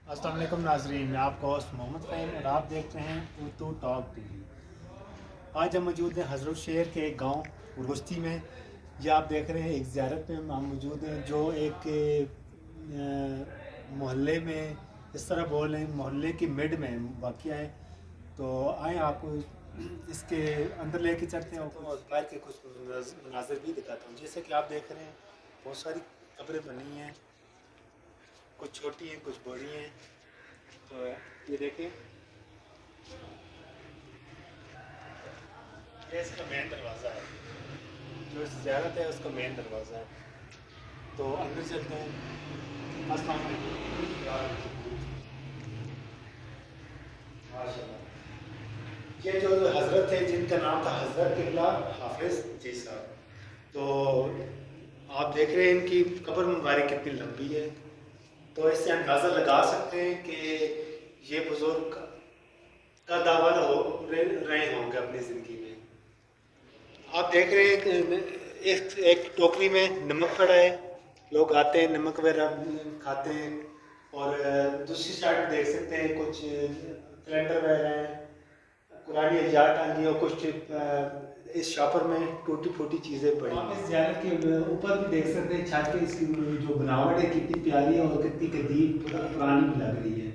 अस्सलाम वालेकुम नाजरीन, मैं आपका होस्ट मोहम्मद फ़हीम और आप देख रहे हैं उर्दू टॉक टीवी। आज हम मौजूद हैं हज़रत शहर के एक गाँव उर्वस्ती में। ये आप देख रहे हैं एक ज़ियारत में हम मौजूद हैं जो एक मोहल्ले में, इस तरह बोल रहे हैं मोहल्ले की मिड में वाक़या है। तो आए आपको इसके अंदर लेके चलते हैं और बाहर के कुछ मनाज़िर भी दिखाता हूँ। जैसे कि आप देख रहे हैं बहुत सारी कब्रें बनी हैं, कुछ छोटी हैं कुछ बड़ी हैं। तो ये देखिए, ये इसका मेन दरवाज़ा है, जो ज़ियारत है उसका मेन दरवाज़ा है। तो अंदर चलते हैं। अस्सलाम वालेकुम। माशाल्लाह। ये जो हज़रत थे जिनका नाम था हज़रत किबला हाफिज़ जी साहब। तो आप देख रहे हैं इनकी कब्र मुबारक कितनी लंबी है। तो इससे अंदाज़ा लगा सकते हैं कि ये बुज़ुर्ग कद्दावर रहे होंगे अपनी ज़िंदगी में। आप देख रहे हैं कि एक टोकरी में नमक पड़ा है। लोग आते हैं नमक वगैरह खाते हैं। और दूसरी साइड देख सकते हैं कुछ कैलेंडर वगैरह हैं, पुरानी अजार टांगी और कुछ इस शॉपर में टूटी फूटी चीज़ें पड़ी। आप इस ज़ियारत के ऊपर भी देख सकते हैं छत की इसकी जो बनावट है कितनी प्यारी है और कितनी कदीम पुरानी भी लग रही है।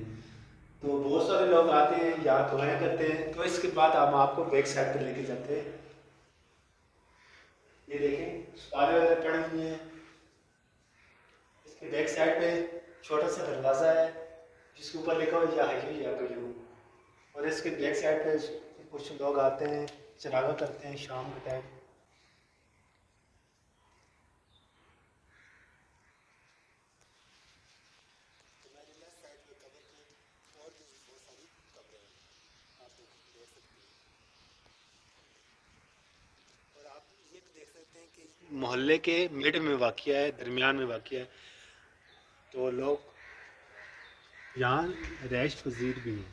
तो बहुत सारे लोग आते हैं यहाँ दुआएं करते हैं। तो इसके बाद हम आपको बैक साइड पर लेके जाते हैं। ये देखें सुपारी वगैरह पड़ी हुई हैं। इसके बैक साइड पे छोटा सा दरवाज़ा है जिसके ऊपर लिखा हुआ या हयू या कय्यूम। और इसके बैक साइड पे कुछ लोग आते हैं, चरागा करते हैं शाम के टाइम। और आप ये भी देख सकते हैं कि मोहल्ले के मिड में वाक़या है, दरमियान में वाक़या है। तो लोग यहाँ रैश पजीर भी हैं।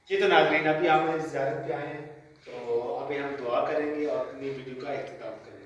जी तो नाज़रीन, अभी हम इस ज़ियारत पे आए हैं। तो अभी हम दुआ करेंगे और अपनी वीडियो का अख्तिताम करेंगे।